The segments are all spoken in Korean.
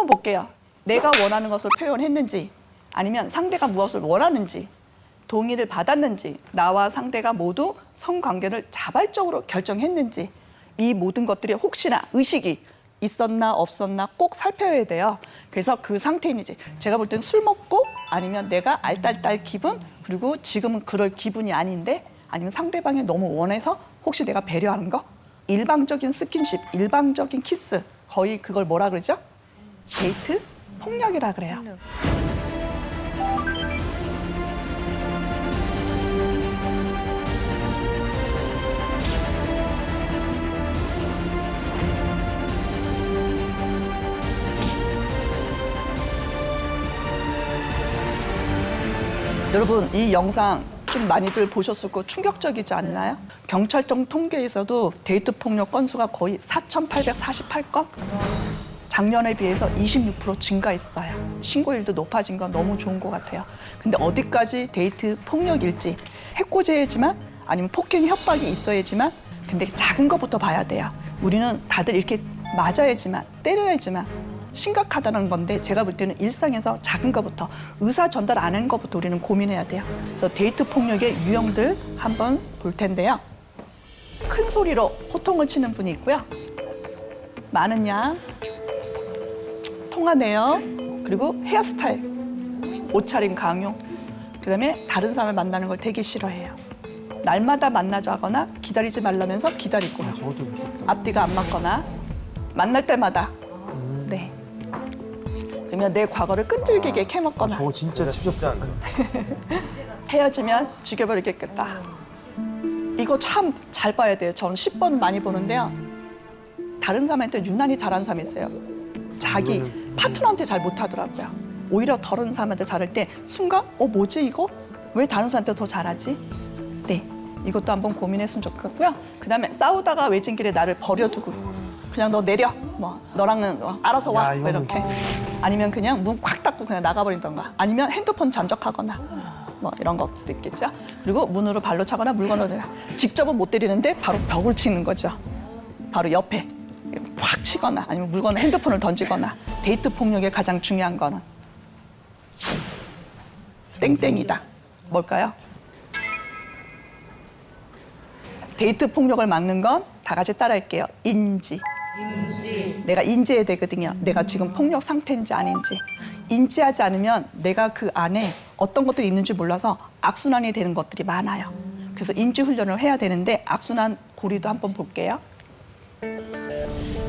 한번 볼게요. 내가 원하는 것을 표현했는지 아니면 상대가 무엇을 원하는지 동의를 받았는지 나와 상대가 모두 성관계를 자발적으로 결정했는지 이 모든 것들이 혹시나 의식이 있었나 없었나 꼭 살펴야 돼요. 그래서 그 상태인지 제가 볼 때는 술 먹고 아니면 내가 알딸딸 기분 그리고 지금은 그럴 기분이 아닌데 아니면 상대방이 너무 원해서 혹시 내가 배려하는 거 일방적인 스킨십, 일방적인 키스 거의 그걸 뭐라 그러죠? 데이트 폭력이라 그래요. 여러분 이 영상 좀 많이들 보셨을 거 충격적이지 않나요? 경찰청 통계에서도 데이트 폭력 건수가 거의 4,848건? 작년에 비해서 26% 증가했어요. 신고율도 높아진 건 너무 좋은 것 같아요. 근데 어디까지 데이트 폭력일지 해코지해야지만 아니면 폭행 협박이 있어야지만 근데 작은 것부터 봐야 돼요. 우리는 다들 이렇게 맞아야지만 때려야지만 심각하다는 건데 제가 볼 때는 일상에서 작은 것부터 의사 전달 안 하는 것부터 우리는 고민해야 돼요. 그래서 데이트 폭력의 유형들 한번 볼 텐데요. 큰 소리로 호통을 치는 분이 있고요. 많은 양, 통화내역, 그리고 헤어스타일, 옷차림 강요, 그다음에 다른 사람을 만나는 걸 되게 싫어해요. 날마다 만나자거나 기다리지 말라면서 기다리고요. 저것도 무섭다. 앞뒤가 안 맞거나 만날 때마다 네. 그러면 내 과거를 끈질기게 캐먹거나 저거 진짜 쉽지 않네. 헤어지면 죽여버리겠다. 이거 참 잘 봐야 돼요. 저는 10번 많이 보는데요. 다른 사람한테 유난히 잘하는 사람이 있어요. 자기 파트너한테 잘 못하더라고요. 오히려 다른 사람한테 잘할 때 순간 뭐지 이거? 왜 다른 사람한테 더 잘하지? 네, 이것도 한번 고민했으면 좋겠고요. 그다음에 싸우다가 외진 길에 나를 버려두고 그냥 너 내려. 뭐 너랑은 알아서 와. 뭐 이렇게. 아니면 그냥 문 콱 닫고 그냥 나가버린던가. 아니면 핸드폰 잠적하거나. 뭐 이런 것도 있겠죠. 그리고 문으로 발로 차거나 물건으로 직접은 못 때리는데 바로 벽을 치는 거죠. 바로 옆에 확 치거나 아니면 물건을 핸드폰을 던지거나. 데이트 폭력의 가장 중요한 거는 땡땡이다. 뭘까요? 데이트 폭력을 막는 건 다 같이 따라할게요. 인지. 내가 인지해야 되거든요. 내가 지금 폭력 상태인지 아닌지. 인지하지 않으면 내가 그 안에 어떤 것들이 있는지 몰라서 악순환이 되는 것들이 많아요. 그래서 인지 훈련을 해야 되는데 악순환 고리도 한번 볼게요.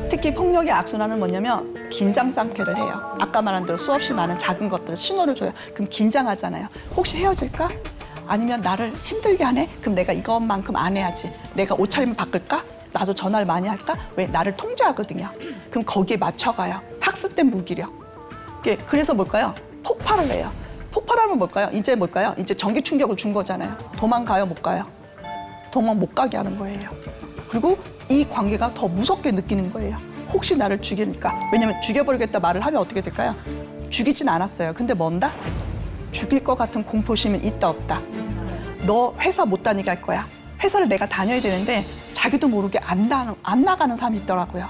특히 폭력의 악순환은 뭐냐면 긴장 상태를 해요. 아까 말한 대로 수없이 많은 작은 것들을 신호를 줘요. 그럼 긴장하잖아요. 혹시 헤어질까? 아니면 나를 힘들게 하네? 그럼 내가 이것만큼 안 해야지. 내가 옷차림을 바꿀까? 나도 전화를 많이 할까? 왜? 나를 통제하거든요. 그럼 거기에 맞춰가요. 학습된 무기력. 그래서 뭘까요? 폭발을 해요. 폭발하면 뭘까요? 이제 뭘까요? 이제 전기 충격을 준 거잖아요. 도망가요? 못 가요? 도망 못 가게 하는 거예요. 그리고 이 관계가 더 무섭게 느끼는 거예요. 혹시 나를 죽일까? 왜냐면 죽여버리겠다 말을 하면 어떻게 될까요? 죽이진 않았어요. 근데 뭔다? 죽일 것 같은 공포심은 있다 없다. 너 회사 못 다니게 할 거야. 회사를 내가 다녀야 되는데 자기도 모르게 안 나가는 사람이 있더라고요.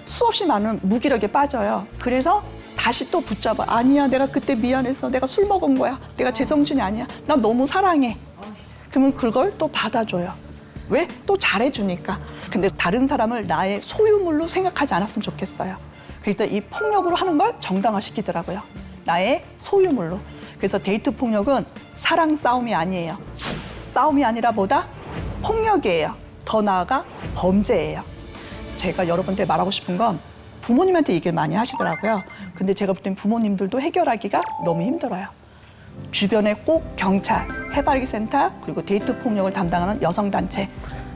수없이 많은 무기력에 빠져요. 그래서 다시 또 붙잡아. 아니야, 내가 그때 미안했어. 내가 술 먹은 거야. 내가 제정신이 아니야. 난 너무 사랑해. 그러면 그걸 또 받아줘요. 왜? 또 잘해주니까. 근데 다른 사람을 나의 소유물로 생각하지 않았으면 좋겠어요. 그러니까 이 폭력으로 하는 걸 정당화시키더라고요. 나의 소유물로. 그래서 데이트 폭력은 사랑 싸움이 아니에요. 싸움이 아니라 뭐다? 폭력이에요. 더 나아가 범죄예요. 제가 여러분한테 말하고 싶은 건 부모님한테 얘기를 많이 하시더라고요. 근데 제가 볼 땐 부모님들도 해결하기가 너무 힘들어요. 주변에 꼭 경찰, 해바라기 센터, 그리고 데이트 폭력을 담당하는 여성단체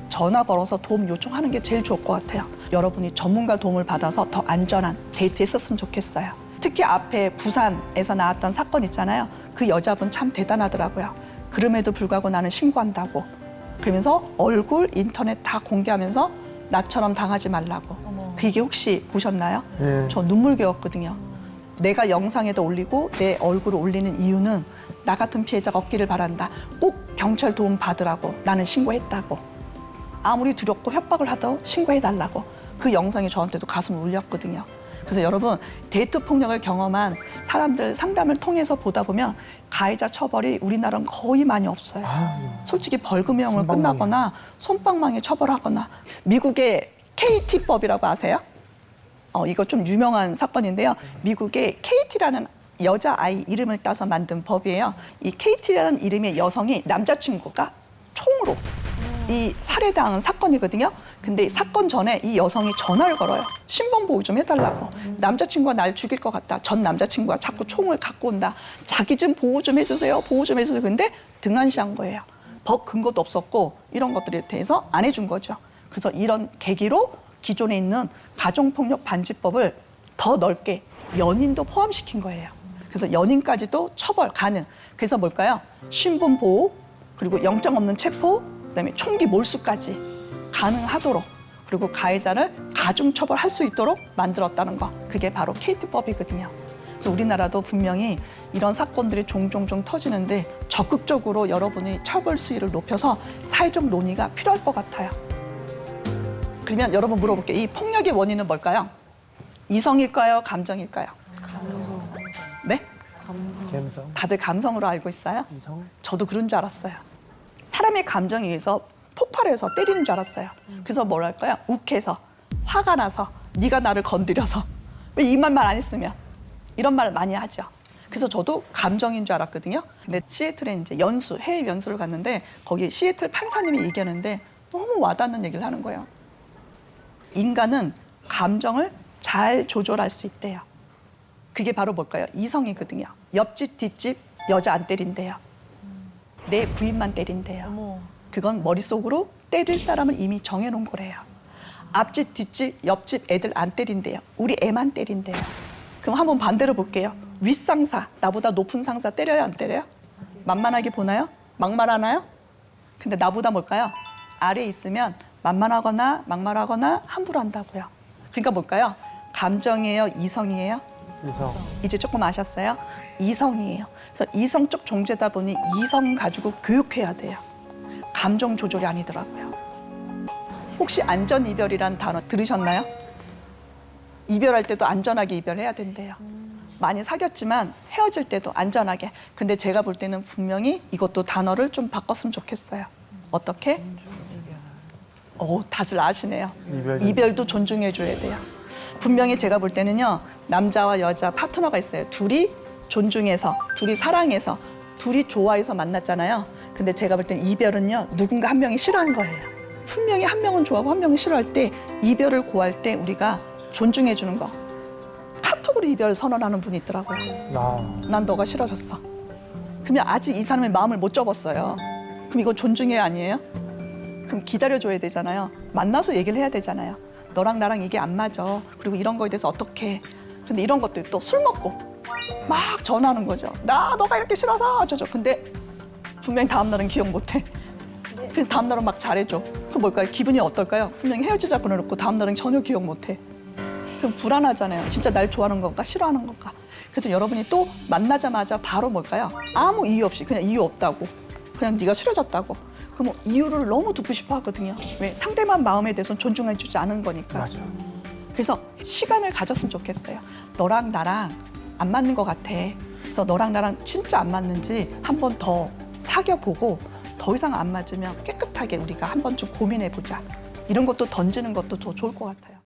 전화 걸어서 도움 요청하는 게 제일 좋을 것 같아요. 여러분이 전문가 도움을 받아서 더 안전한 데이트 했었으면 좋겠어요. 특히 앞에 부산에서 나왔던 사건 있잖아요. 그 여자분 참 대단하더라고요. 그럼에도 불구하고 나는 신고한다고. 그러면서 얼굴, 인터넷 다 공개하면서 나처럼 당하지 말라고. 그게 혹시 보셨나요? 네. 저 눈물겨웠거든요. 내가 영상에다 올리고 내 얼굴을 올리는 이유는 나 같은 피해자가 없기를 바란다. 꼭 경찰 도움 받으라고. 나는 신고했다고. 아무리 두렵고 협박을 하도 신고해달라고. 그 영상이 저한테도 가슴을 울렸거든요. 그래서 여러분 데이트 폭력을 경험한 사람들 상담을 통해서 보다 보면 가해자 처벌이 우리나라는 거의 많이 없어요. 솔직히 벌금형을 솜방망이. 끝나거나 솜방망이 처벌하거나 미국의 KT법이라고 아세요? 이거 좀 유명한 사건인데요. 미국의 KT라는 여자아이 이름을 따서 만든 법이에요. 이 KT라는 이름의 여성이 남자친구가 총으로 이 살해당한 사건이거든요. 근데 이 사건 전에 이 여성이 전화를 걸어요. 신변 보호 좀 해달라고. 남자친구가 날 죽일 것 같다. 전 남자친구가 자꾸 총을 갖고 온다. 자기 좀 보호 좀 해주세요. 보호 좀 해주세요. 근데 등한시한 거예요. 법 근거도 없었고 이런 것들에 대해서 안 해준 거죠. 그래서 이런 계기로 기존에 있는 가정폭력 반지법을 더 넓게 연인도 포함시킨 거예요. 그래서 연인까지도 처벌 가능. 그래서 뭘까요? 신분 보호, 그리고 영장 없는 체포, 그다음에 총기 몰수까지 가능하도록, 그리고 가해자를 가중 처벌할 수 있도록 만들었다는 거. 그게 바로 KT법이거든요. 그래서 우리나라도 분명히 이런 사건들이 종종 터지는데 적극적으로 여러분이 처벌 수위를 높여서 사회적 논의가 필요할 것 같아요. 그러면 여러분 물어볼게요. 이 폭력의 원인은 뭘까요? 이성일까요? 감정일까요? 감성. 네? 감성. 다들 감성으로 알고 있어요? 이성. 저도 그런 줄 알았어요. 사람의 감정에 의해서 폭발해서 때리는 줄 알았어요. 그래서 뭐랄까요? 욱해서, 화가 나서, 네가 나를 건드려서. 왜 이 말만 안 했으면? 이런 말을 많이 하죠. 그래서 저도 감정인 줄 알았거든요. 근데 시애틀에 이제 해외 연수를 갔는데 거기 시애틀 판사님이 얘기하는데 너무 와닿는 얘기를 하는 거예요. 인간은 감정을 잘 조절할 수 있대요. 그게 바로 뭘까요? 이성이거든요. 옆집, 뒷집 여자 안 때린대요. 내 부인만 때린대요. 그건 머릿속으로 때릴 사람을 이미 정해놓은 거래요. 앞집, 뒷집, 옆집 애들 안 때린대요. 우리 애만 때린대요. 그럼 한번 반대로 볼게요. 윗상사, 나보다 높은 상사 때려요, 안 때려요? 만만하게 보나요? 막말하나요? 근데 나보다 뭘까요? 아래에 있으면 만만하거나 막말하거나 함부로 한다고요. 그러니까 뭘까요? 감정이에요? 이성이에요? 이성. 이제 조금 아셨어요? 이성이에요. 그래서 이성적 존재다 보니 이성 가지고 교육해야 돼요. 감정 조절이 아니더라고요. 혹시 안전이별이란 단어 들으셨나요? 이별할 때도 안전하게 이별해야 된대요. 많이 사귀었지만 헤어질 때도 안전하게. 근데 제가 볼 때는 분명히 이것도 단어를 좀 바꿨으면 좋겠어요. 어떻게? 다들 아시네요. 이별도 존중해줘야 돼요. 분명히 제가 볼 때는요. 남자와 여자 파트너가 있어요. 둘이 존중해서, 둘이 사랑해서, 둘이 좋아해서 만났잖아요. 근데 제가 볼 땐 이별은요. 누군가 한 명이 싫어한 거예요. 분명히 한 명은 좋아하고 한 명은 싫어할 때 이별을 고할 때 우리가 존중해 주는 거. 카톡으로 이별 선언하는 분이 있더라고요. 난 너가 싫어졌어. 그러면 아직 이 사람의 마음을 못 접었어요. 그럼 이거 존중해 아니에요? 그럼 기다려줘야 되잖아요. 만나서 얘기를 해야 되잖아요. 너랑 나랑 이게 안 맞아. 그리고 이런 거에 대해서 어떻게. 근데 이런 것도 또 술 먹고 막 전화하는 거죠. 너가 이렇게 싫어서 어쩌죠. 근데 분명히 다음 날은 기억 못 해. 그래서 다음 날은 막 잘해줘. 그럼 뭘까요? 기분이 어떨까요? 분명히 헤어지자 보내놓고 다음 날은 전혀 기억 못 해. 그럼 불안하잖아요. 진짜 날 좋아하는 건가 싫어하는 건가. 그래서 여러분이 또 만나자마자 바로 뭘까요? 아무 이유 없이 그냥 이유 없다고. 그냥 네가 싫어졌다고. 그럼 이유를 너무 듣고 싶어 하거든요. 왜? 상대방 마음에 대해서는 존중해주지 않은 거니까. 맞아. 그래서 시간을 가졌으면 좋겠어요. 너랑 나랑 안 맞는 것 같아. 그래서 너랑 나랑 진짜 안 맞는지 한 번 더 사귀어보고 더 이상 안 맞으면 깨끗하게 우리가 한 번쯤 고민해보자. 이런 것도 던지는 것도 더 좋을 것 같아요.